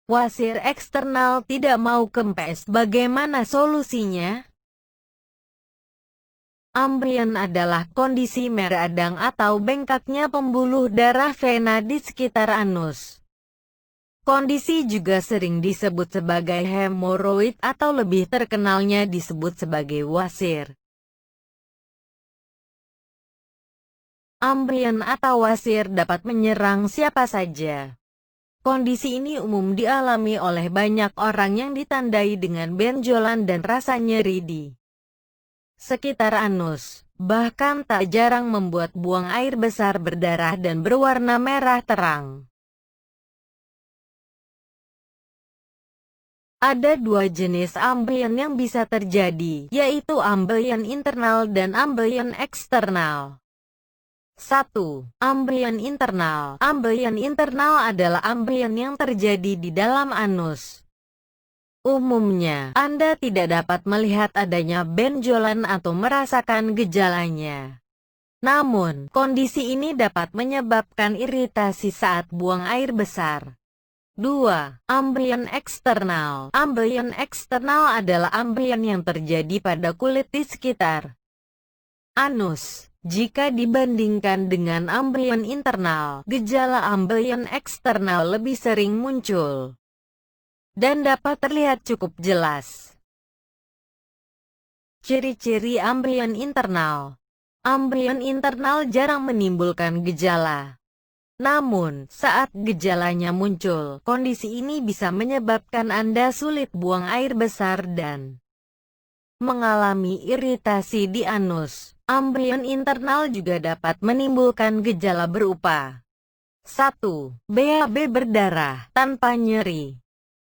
Wasir eksternal tidak mau kempes. Bagaimana solusinya? Amblion adalah kondisi meradang atau bengkaknya pembuluh darah vena di sekitar anus. Kondisi juga sering disebut sebagai hemoroid atau lebih terkenalnya disebut sebagai wasir. Amblion atau wasir dapat menyerang siapa saja. Kondisi ini umum dialami oleh banyak orang yang ditandai dengan benjolan dan rasa nyeri di sekitar anus. Bahkan tak jarang membuat buang air besar berdarah dan berwarna merah terang. Ada dua jenis amblion yang bisa terjadi, yaitu amblion internal dan amblion eksternal. 1. Amblion internal. Amblion internal adalah amblion yang terjadi di dalam anus. Umumnya, Anda tidak dapat melihat adanya benjolan atau merasakan gejalanya. Namun, kondisi ini dapat menyebabkan iritasi saat buang air besar. 2. Amblion eksternal. Amblion eksternal adalah amblion yang terjadi pada kulit di sekitar anus. Jika dibandingkan dengan amblion internal, gejala amblion eksternal lebih sering muncul dan dapat terlihat cukup jelas. Ciri-ciri amblion internal. Amblion internal jarang menimbulkan gejala. Namun, saat gejalanya muncul, kondisi ini bisa menyebabkan Anda sulit buang air besar dan mengalami iritasi di anus. Amblion internal juga dapat menimbulkan gejala berupa 1. BAB berdarah tanpa nyeri.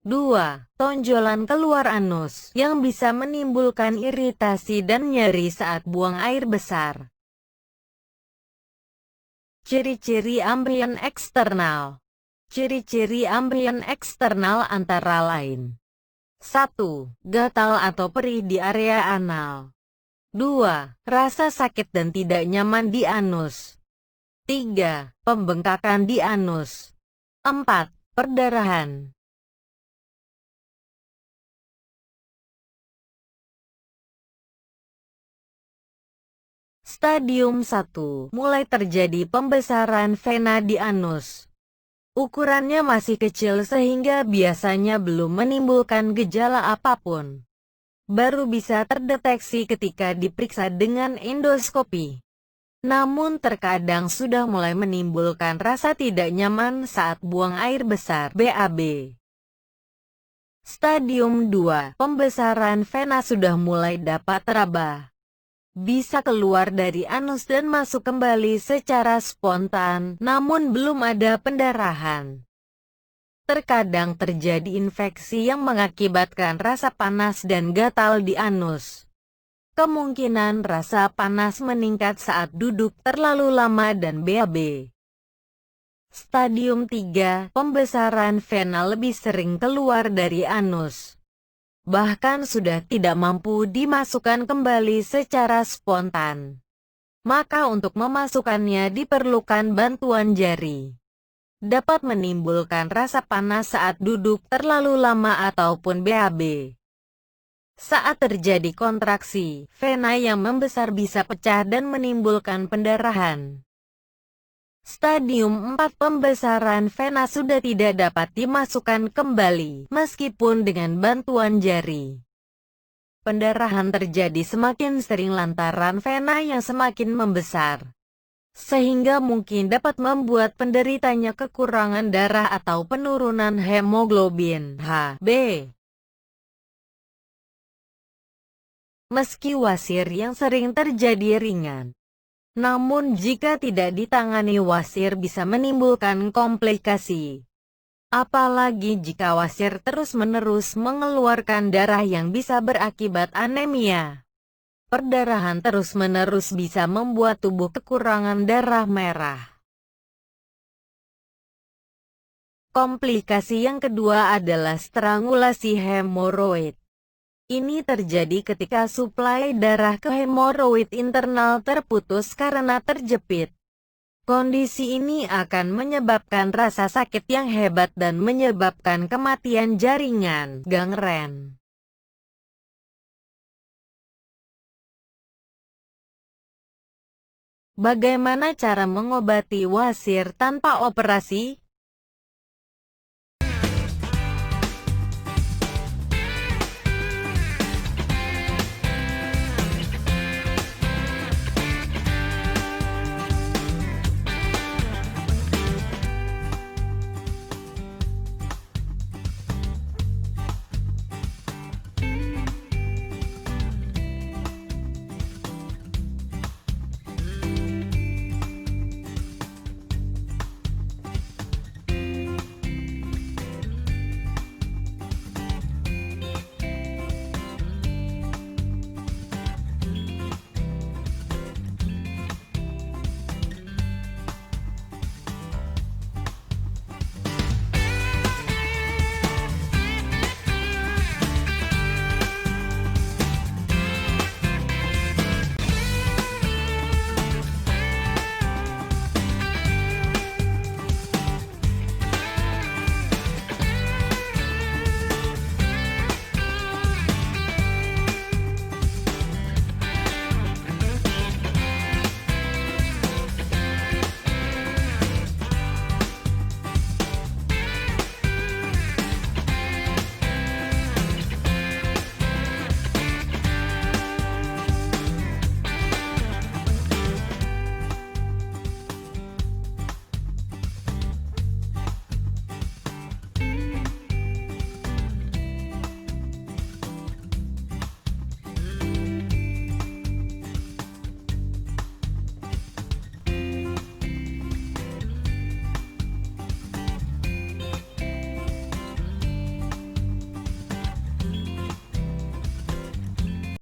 2. Tonjolan keluar anus, yang bisa menimbulkan iritasi dan nyeri saat buang air besar. Ciri-ciri amblion eksternal. Ciri-ciri amblion eksternal antara lain. 1. Gatal atau perih di area anal. 2. Rasa sakit dan tidak nyaman di anus. 3. Pembengkakan di anus. 4. Perdarahan. Stadium 1. Mulai terjadi pembesaran vena di anus. Ukurannya masih kecil sehingga biasanya belum menimbulkan gejala apapun. Baru bisa terdeteksi ketika diperiksa dengan endoskopi. Namun terkadang sudah mulai menimbulkan rasa tidak nyaman saat buang air besar (BAB). Stadium 2. Pembesaran vena sudah mulai dapat teraba. Bisa keluar dari anus dan masuk kembali secara spontan, namun belum ada pendarahan. Terkadang terjadi infeksi yang mengakibatkan rasa panas dan gatal di anus. Kemungkinan rasa panas meningkat saat duduk terlalu lama dan BAB. Stadium 3. Pembesaran vena lebih sering keluar dari anus. Bahkan sudah tidak mampu dimasukkan kembali secara spontan. Maka untuk memasukkannya diperlukan bantuan jari. Dapat menimbulkan rasa panas saat duduk terlalu lama ataupun BAB. Saat terjadi kontraksi, vena yang membesar bisa pecah dan menimbulkan pendarahan. Stadium 4. Pembesaran vena sudah tidak dapat dimasukkan kembali, meskipun dengan bantuan jari. Pendarahan terjadi semakin sering lantaran vena yang semakin membesar, sehingga mungkin dapat membuat penderitanya kekurangan darah atau penurunan hemoglobin Hb. Meski wasir yang sering terjadi ringan, namun jika tidak ditangani wasir bisa menimbulkan komplikasi. Apalagi jika wasir terus-menerus mengeluarkan darah yang bisa berakibat anemia. Perdarahan terus-menerus bisa membuat tubuh kekurangan darah merah. Komplikasi yang kedua adalah strangulasi hemoroid. Ini terjadi ketika suplai darah ke hemoroid internal terputus karena terjepit. Kondisi ini akan menyebabkan rasa sakit yang hebat dan menyebabkan kematian jaringan, gangren. Bagaimana cara mengobati wasir tanpa operasi?